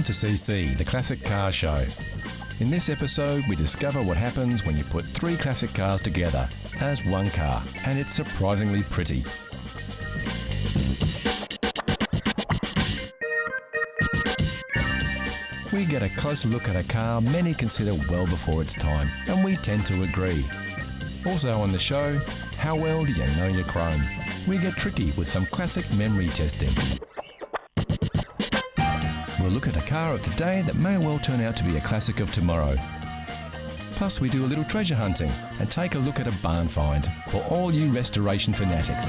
to CC, the Classic Car Show. In this episode, we discover what happens when you put three classic cars together as one car, and it's surprisingly pretty. We get a closer look at a car many consider well before its time, and we tend to agree. Also on the show, how well do you know your chrome? We get tricky with some classic memory testing. We'll look at a car of today that may well turn out to be a classic of tomorrow. Plus we do a little treasure hunting and take a look at a barn find for all you restoration fanatics.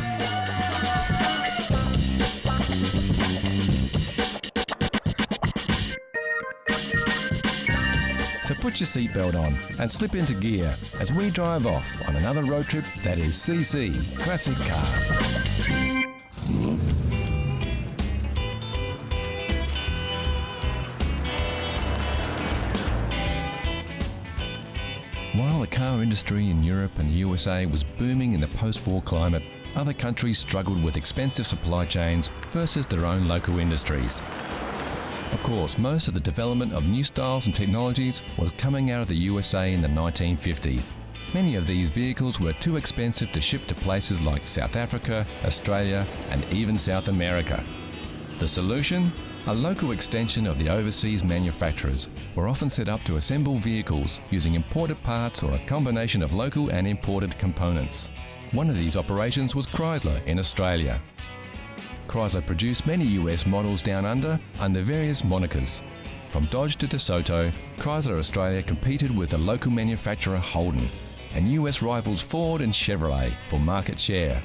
So put your seatbelt on and slip into gear as we drive off on another road trip that is CC Classic Cars. While the car industry in Europe and the USA was booming in the post-war climate, other countries struggled with expensive supply chains versus their own local industries. Of course, most of the development of new styles and technologies was coming out of the USA in the 1950s. Many of these vehicles were too expensive to ship to places like South Africa, Australia, and even South America. The solution? A local extension of the overseas manufacturers were often set up to assemble vehicles using imported parts or a combination of local and imported components. One of these operations was Chrysler in Australia. Chrysler produced many US models down under various monikers. From Dodge to DeSoto, Chrysler Australia competed with the local manufacturer Holden and US rivals Ford and Chevrolet for market share.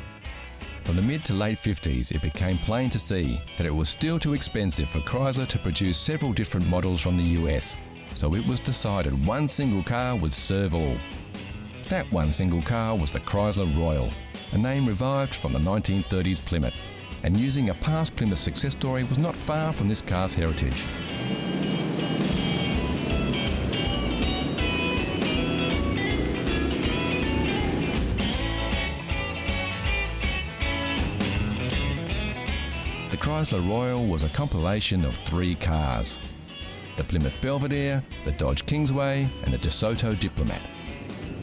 From the mid to late 50s, it became plain to see that it was still too expensive for Chrysler to produce several different models from the US, so it was decided one single car would serve all. That one single car was the Chrysler Royal, a name revived from the 1930s Plymouth, and using a past Plymouth success story was not far from this car's heritage. The Chrysler Royal was a compilation of three cars: the Plymouth Belvedere, the Dodge Kingsway, and the DeSoto Diplomat.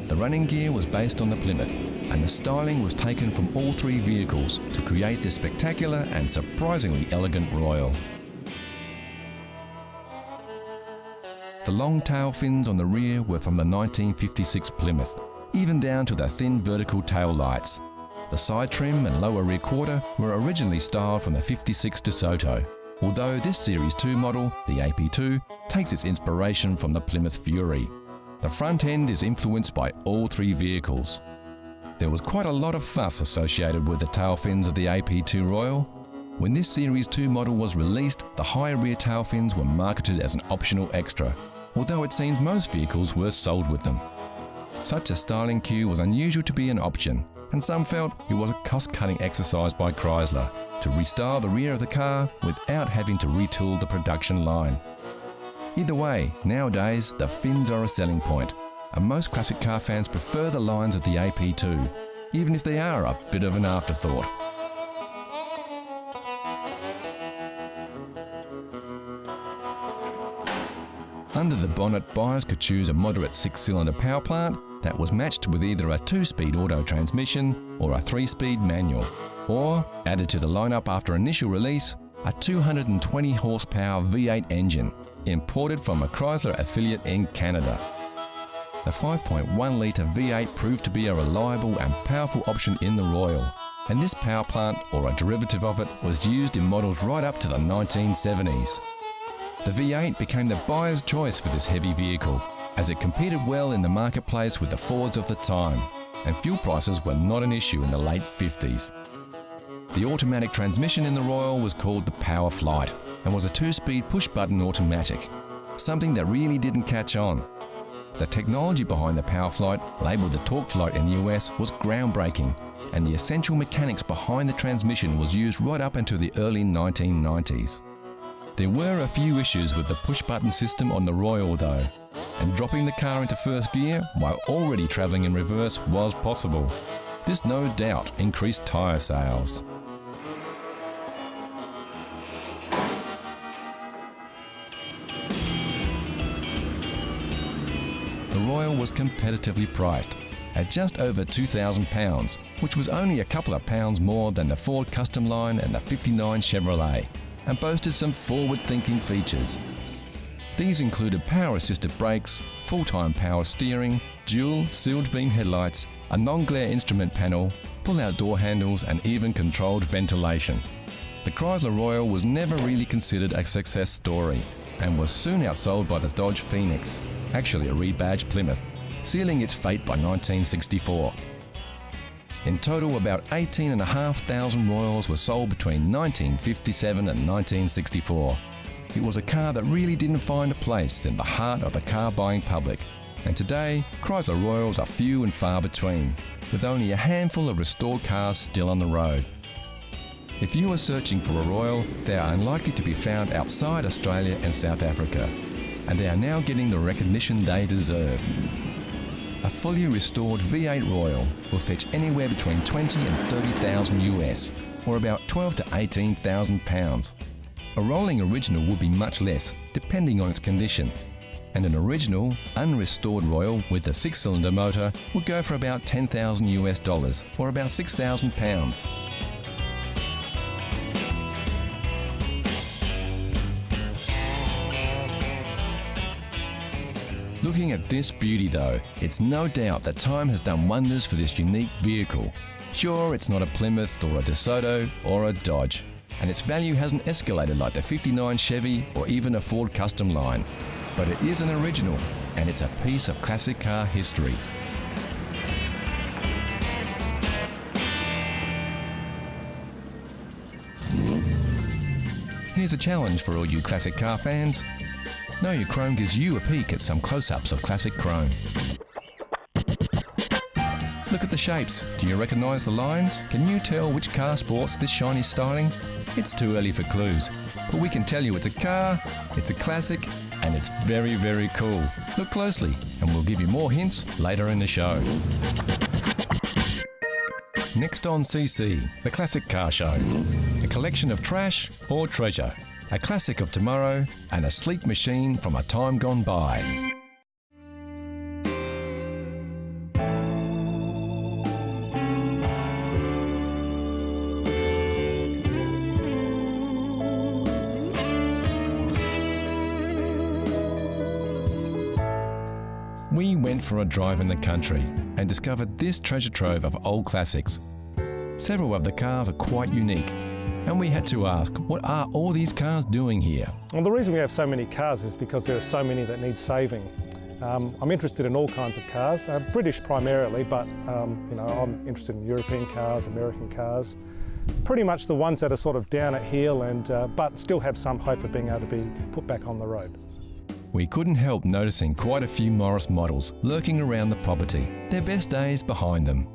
The running gear was based on the Plymouth, and the styling was taken from all three vehicles to create this spectacular and surprisingly elegant Royal. The long tail fins on the rear were from the 1956 Plymouth, even down to the thin vertical tail lights. The side trim and lower rear quarter were originally styled from the 56 DeSoto, although this Series 2 model, the AP2, takes its inspiration from the Plymouth Fury. The front end is influenced by all three vehicles. There was quite a lot of fuss associated with the tail fins of the AP2 Royal. When this Series 2 model was released, the high rear tail fins were marketed as an optional extra, although it seems most vehicles were sold with them. Such a styling cue was unusual to be an option, and some felt it was a cost-cutting exercise by Chrysler to restyle the rear of the car without having to retool the production line. Either way, nowadays the fins are a selling point, and most classic car fans prefer the lines of the AP2, even if they are a bit of an afterthought. Under the bonnet, buyers could choose a moderate 6-cylinder power plant that was matched with either a 2-speed auto transmission or a 3-speed manual, or, added to the lineup after initial release, a 220 horsepower V8 engine, imported from a Chrysler affiliate in Canada. The 5.1 litre V8 proved to be a reliable and powerful option in the Royal, and this power plant, or a derivative of it, was used in models right up to the 1970s. The V8 became the buyer's choice for this heavy vehicle, as it competed well in the marketplace with the Fords of the time, and fuel prices were not an issue in the late 50s. The automatic transmission in the Royal was called the Power Flight, and was a 2-speed push-button automatic, something that really didn't catch on. The technology behind the Power Flight, labelled the Torque Flight in the US, was groundbreaking, and the essential mechanics behind the transmission was used right up until the early 1990s. There were a few issues with the push-button system on the Royal though, and dropping the car into first gear while already travelling in reverse was possible. This no doubt increased tyre sales. the Royal was competitively priced at just over £2,000, which was only a couple of pounds more than the Ford Custom Line and the '59 Chevrolet, and boasted some forward-thinking features. These included power-assisted brakes, full-time power steering, dual sealed beam headlights, a non-glare instrument panel, pull-out door handles, and even controlled ventilation. The Chrysler Royal was never really considered a success story and was soon outsold by the Dodge Phoenix, actually a rebadged Plymouth, sealing its fate by 1964. In total, about 18,500 Royals were sold between 1957 and 1964. It was a car that really didn't find a place in the heart of the car-buying public, and today, Chrysler Royals are few and far between, with only a handful of restored cars still on the road. If you are searching for a Royal, they are unlikely to be found outside Australia and South Africa, and they are now getting the recognition they deserve. A fully restored V8 Royal will fetch anywhere between 20 and 30,000 US, or about 12 to 18,000 pounds. A rolling original would be much less, depending on its condition, and an original, unrestored Royal with a 6-cylinder motor would go for about 10,000 US dollars, or about 6,000 pounds. Looking at this beauty though, it's no doubt that time has done wonders for this unique vehicle. Sure, it's not a Plymouth or a DeSoto or a Dodge, and its value hasn't escalated like the '59 Chevy or even a Ford Custom Line, but it is an original, and it's a piece of classic car history. Here's a challenge for all you classic car fans. Know Your Chrome gives you a peek at some close-ups of classic chrome. Look at the shapes. Do you recognise the lines? Can you tell which car sports this shiny styling? It's too early for clues, but we can tell you it's a car, it's a classic, and it's very, very cool. Look closely, and we'll give you more hints later in the show. Next on CC, the Classic Car Show. A collection of trash or treasure. A classic of tomorrow and a sleek machine from a time gone by. We went for a drive in the country and discovered this treasure trove of old classics. Several of the cars are quite unique, and we had to ask, what are all these cars doing here? Well, the reason we have so many cars is because there are so many that need saving. I'm interested in all kinds of cars, British primarily, but I'm interested in European cars, American cars, pretty much the ones that are sort of down at heel and but still have some hope of being able to be put back on the road. We couldn't help noticing quite a few Morris models lurking around the property, their best days behind them.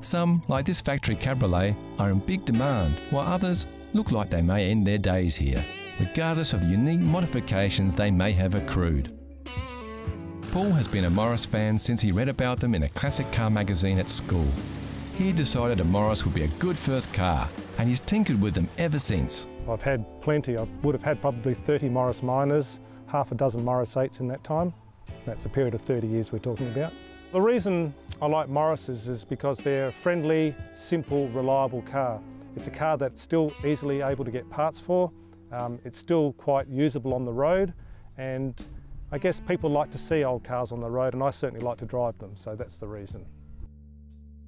Some, like this factory cabriolet, are in big demand, while others look like they may end their days here, regardless of the unique modifications they may have accrued. Paul has been a Morris fan since he read about them in a classic car magazine at school. He decided a Morris would be a good first car, and he's tinkered with them ever since. I've had plenty. I would have had probably 30 Morris Minors, half a dozen Morris 8s in that time. That's a period of 30 years we're talking about. The reason I like Morrises is because they're a friendly, simple, reliable car. It's a car that's still easily able to get parts for. It's still quite usable on the road, and I guess people like to see old cars on the road, and I certainly like to drive them, so that's the reason.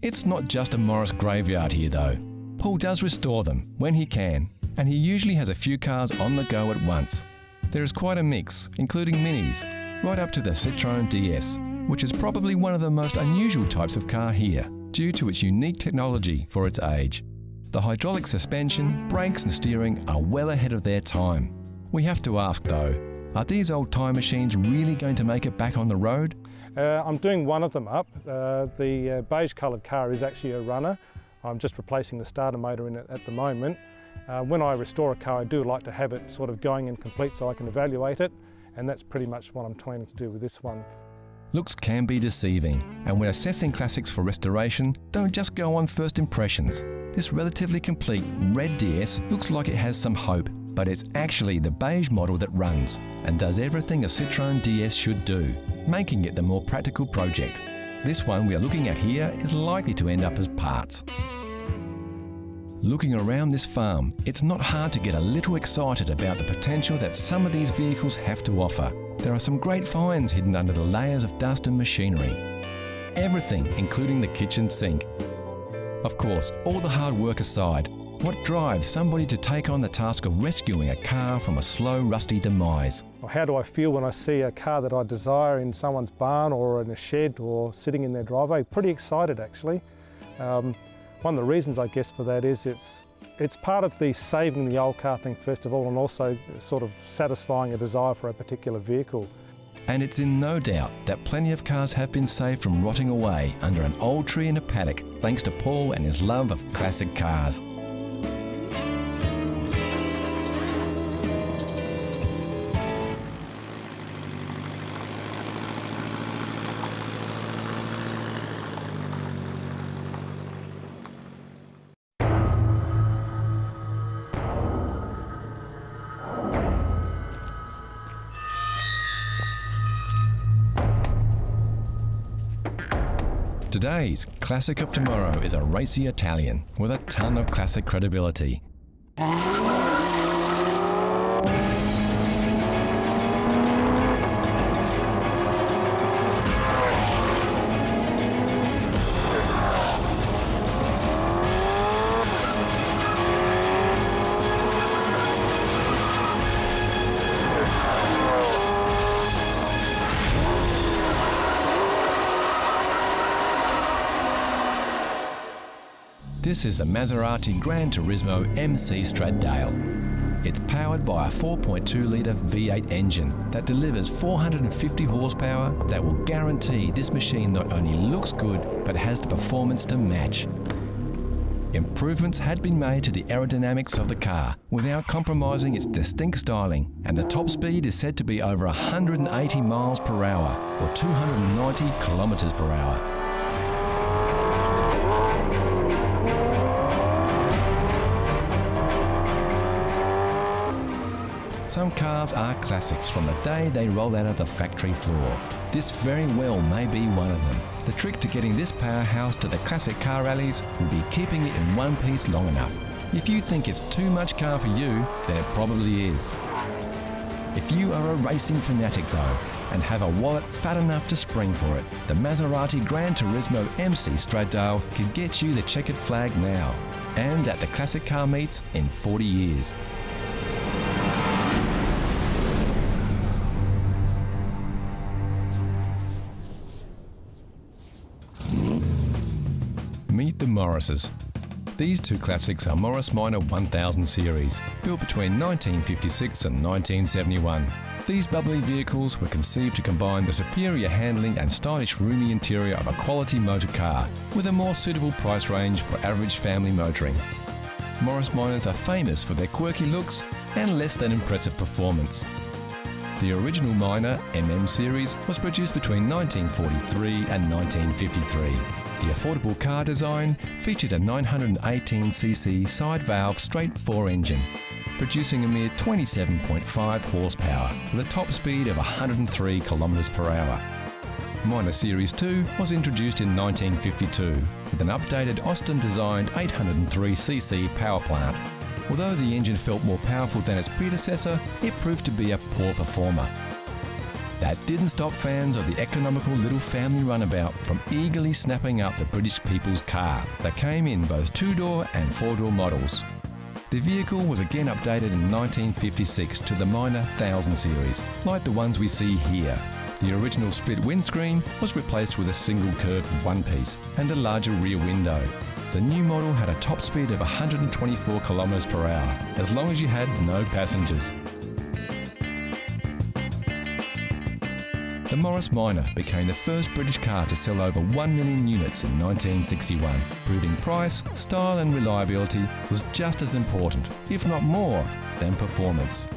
It's not just a Morris graveyard here though. Paul does restore them when he can, and he usually has a few cars on the go at once. There is quite a mix, including minis, right up to the Citroën DS, which is probably one of the most unusual types of car here, due to its unique technology for its age. The hydraulic suspension, brakes and steering are well ahead of their time. We have to ask though, are these old time machines really going to make it back on the road? I'm doing one of them up. The beige coloured car is actually a runner. I'm just replacing the starter motor in it at the moment. When I restore a car, I do like to have it sort of going in complete so I can evaluate it, and that's pretty much what I'm planning to do with this one. Looks can be deceiving, and when assessing classics for restoration, don't just go on first impressions. This relatively complete red DS looks like it has some hope, but it's actually the beige model that runs and does everything a Citroën DS should do, making it the more practical project. This one we are looking at here is likely to end up as parts. Looking around this farm, it's not hard to get a little excited about the potential that some of these vehicles have to offer. There are some great finds hidden under the layers of dust and machinery. Everything, including the kitchen sink. Of course, all the hard work aside, what drives somebody to take on the task of rescuing a car from a slow, rusty demise? How do I feel when I see a car that I desire in someone's barn or in a shed or sitting in their driveway? Pretty excited, actually. One of the reasons, I guess, for that is it's part of the saving the old car thing, first of all, and also sort of satisfying a desire for a particular vehicle. And it's in no doubt that plenty of cars have been saved from rotting away under an old tree in a paddock, thanks to Paul and his love of classic cars. Today's classic of tomorrow is a racy Italian with a ton of classic credibility. This is the Maserati Gran Turismo MC Stradale. It's powered by a 4.2-litre V8 engine that delivers 450 horsepower that will guarantee this machine not only looks good, but has the performance to match. Improvements had been made to the aerodynamics of the car without compromising its distinct styling, and the top speed is said to be over 180 miles per hour or 290 kilometres per hour. Some cars are classics from the day they roll out of the factory floor. This very well may be one of them. The trick to getting this powerhouse to the classic car rallies will be keeping it in one piece long enough. If you think it's too much car for you, then it probably is. If you are a racing fanatic though, and have a wallet fat enough to spring for it, the Maserati Gran Turismo MC Stradale can get you the checkered flag now, and at the classic car meets in 40 years. Meet the Morrises. These two classics are Morris Minor 1000 series, built between 1956 and 1971. These bubbly vehicles were conceived to combine the superior handling and stylish roomy interior of a quality motor car, with a more suitable price range for average family motoring. Morris Minors are famous for their quirky looks and less than impressive performance. The original Minor MM series was produced between 1943 and 1953. The affordable car design featured a 918cc side valve straight 4 engine, producing a mere 27.5 horsepower with a top speed of 103 kilometres per hour. Minor Series 2 was introduced in 1952 with an updated Austin-designed 803cc power plant. Although the engine felt more powerful than its predecessor, it proved to be a poor performer. That didn't stop fans of the economical little family runabout from eagerly snapping up the British people's car that came in both 2-door and 4-door models. The vehicle was again updated in 1956 to the Minor 1000 series, like the ones we see here. The original split windscreen was replaced with a single curved one-piece and a larger rear window. The new model had a top speed of 124 kilometres per hour, as long as you had no passengers. The Morris Minor became the first British car to sell over 1 million units in 1961, proving price, style and reliability was just as important, if not more, than performance.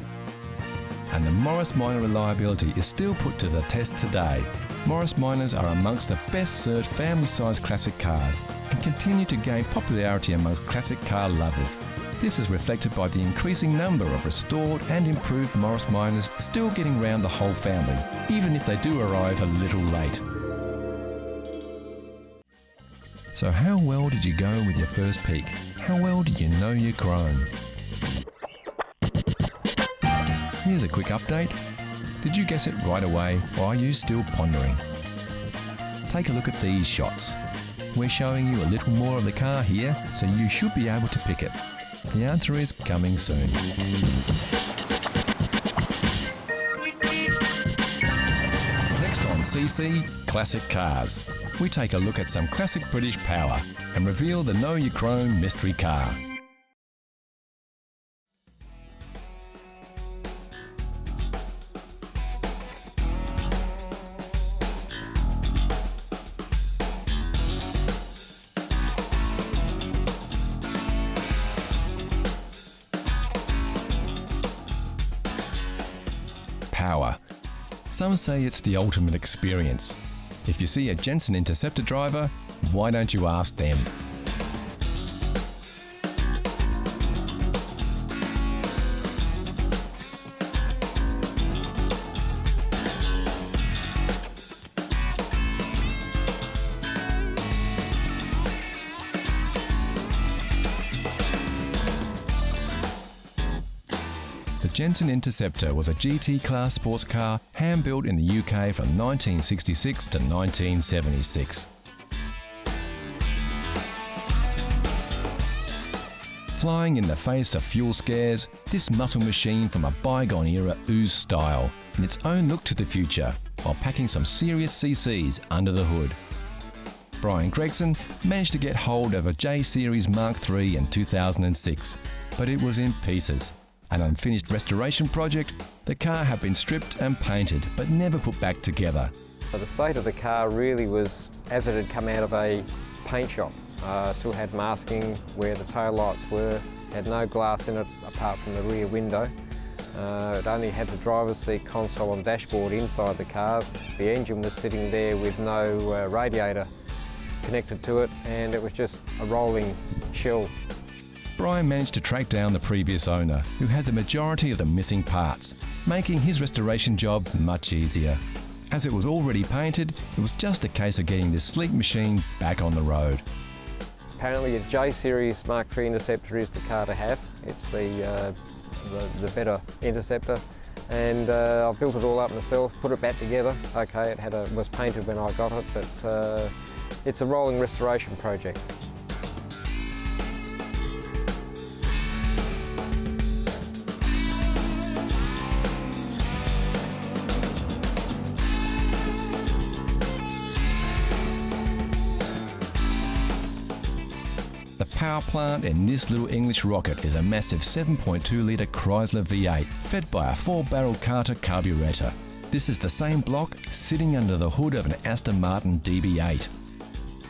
And the Morris Minor reliability is still put to the test today. Morris Minors are amongst the best-served family-sized classic cars and continue to gain popularity amongst classic car lovers. This is reflected by the increasing number of restored and improved Morris Minors still getting round the whole family, even if they do arrive a little late. So how well did you go with your first peek? How well did you know your chrome? Here's a quick update. Did you guess it right away, or are you still pondering? Take a look at these shots. We're showing you a little more of the car here, so you should be able to pick it. The answer is coming soon. Next on CC Classic Cars, we take a look at some classic British power and reveal the Know Your Chrome mystery car. Power. Some say it's the ultimate experience. If you see a Jensen Interceptor driver, why don't you ask them? The Jensen Interceptor was a GT class sports car hand-built in the UK from 1966 to 1976. Flying in the face of fuel scares, this muscle machine from a bygone era oozed style and its own look to the future, while packing some serious CCs under the hood. Brian Gregson managed to get hold of a J Series Mark III in 2006, but it was in pieces. An unfinished restoration project, the car had been stripped and painted, but never put back together. The state of the car really was as it had come out of a paint shop. Still had masking where the tail lights were, had no glass in it apart from the rear window. It only had the driver's seat console and dashboard inside the car. The engine was sitting there with no radiator connected to it, and it was just a rolling shell. Brian managed to track down the previous owner, who had the majority of the missing parts, making his restoration job much easier. As it was already painted, it was just a case of getting this sleek machine back on the road. Apparently a J Series Mark III Interceptor is the car to have. It's the better Interceptor, and I built it all up myself, put it back together. Okay, it was painted when I got it, but it's a rolling restoration project. The power plant in this little English rocket is a massive 7.2 litre Chrysler V8 fed by a 4-barrel Carter carburettor. This is the same block sitting under the hood of an Aston Martin DB8.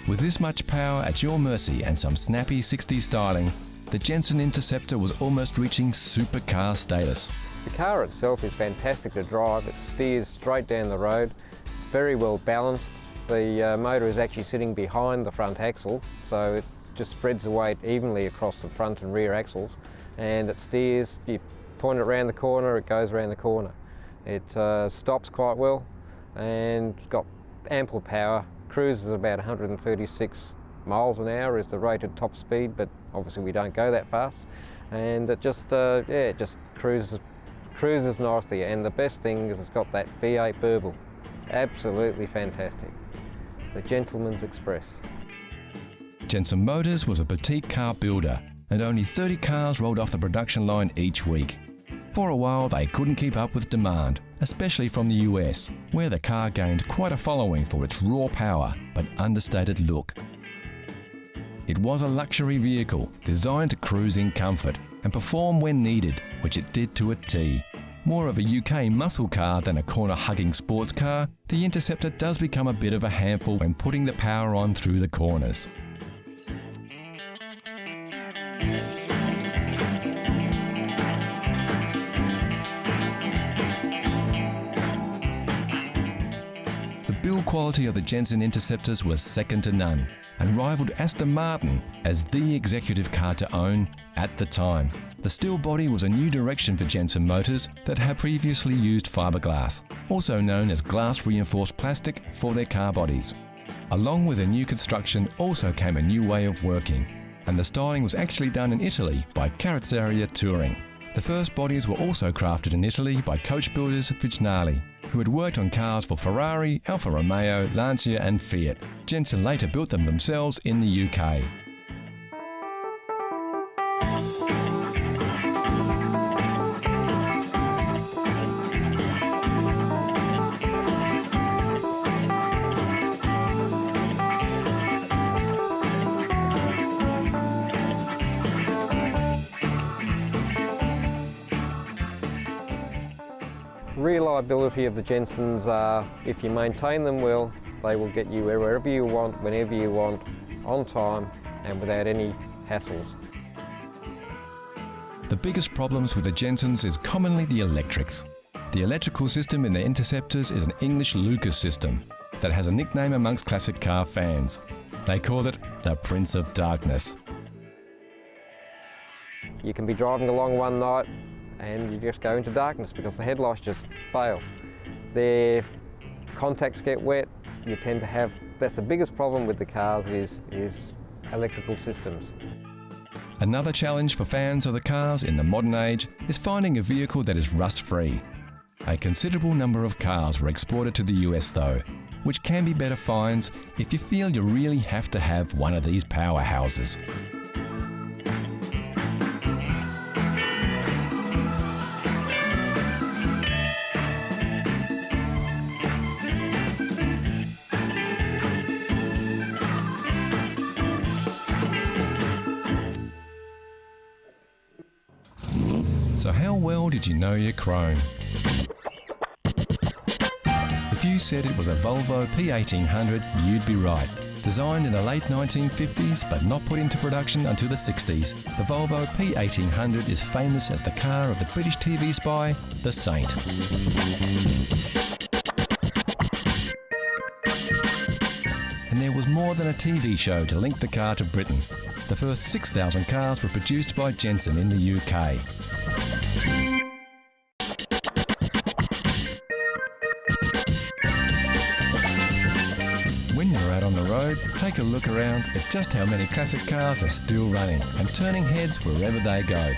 With this much power at your mercy and some snappy 60s styling, the Jensen Interceptor was almost reaching supercar status. The car itself is fantastic to drive. It steers straight down the road. It's very well balanced. The motor is actually sitting behind the front axle, so it just spreads the weight evenly across the front and rear axles, and it steers. You point it around the corner, it goes around the corner. It stops quite well, and it's got ample power. Cruises about 136 miles an hour is the rated top speed, but obviously we don't go that fast. And it just it just cruises nicely. And the best thing is it's got that V8 burble. Absolutely fantastic. The Gentleman's Express. Jensen Motors was a boutique car builder, and only 30 cars rolled off the production line each week. For a while they couldn't keep up with demand, especially from the US, where the car gained quite a following for its raw power but understated look. It was a luxury vehicle designed to cruise in comfort and perform when needed, which it did to a T. More of a UK muscle car than a corner-hugging sports car, the Interceptor does become a bit of a handful when putting the power on through the corners. The build quality of the Jensen Interceptors was second to none, and rivaled Aston Martin as the executive car to own at the time. The steel body was a new direction for Jensen motors that had previously used fiberglass, also known as glass-reinforced plastic, for their car bodies. Along with a new construction also came a new way of working, and the styling was actually done in Italy by Carrozzeria Touring. The first bodies were also crafted in Italy by coach builders Vignali, who had worked on cars for Ferrari, Alfa Romeo, Lancia and Fiat. Jensen later built them themselves in the UK. Reliability of the Jensens are, if you maintain them well, they will get you wherever you want, whenever you want, on time and without any hassles. The biggest problems with the Jensens is commonly the electrics. The electrical system in the Interceptors is an English Lucas system that has a nickname amongst classic car fans. They call it the Prince of Darkness. You can be driving along one night and you just go into darkness because the headlights just fail. Their contacts get wet. You tend to have, that's the biggest problem with the cars is electrical systems. Another challenge for fans of the cars in the modern age is finding a vehicle that is rust-free. A considerable number of cars were exported to the US though, which can be better finds if you feel you really have to have one of these powerhouses. So how well did you know your chrome? If you said it was a Volvo P1800, you'd be right. Designed in the late 1950s but not put into production until the 60s, the Volvo P1800 is famous as the car of the British TV spy, The Saint. And there was more than a TV show to link the car to Britain. The first 6,000 cars were produced by Jensen in the UK. When you're out on the road, take a look around at just how many classic cars are still running and turning heads wherever they go.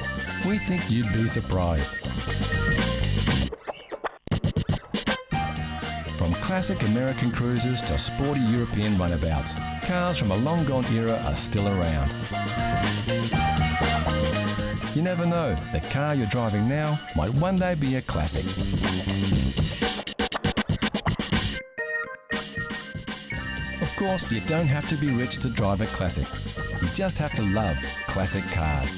We think you'd be surprised. From classic American cruisers to sporty European runabouts, cars from a long-gone era are still around. You never know, the car you're driving now might one day be a classic. Of course, you don't have to be rich to drive a classic. You just have to love classic cars.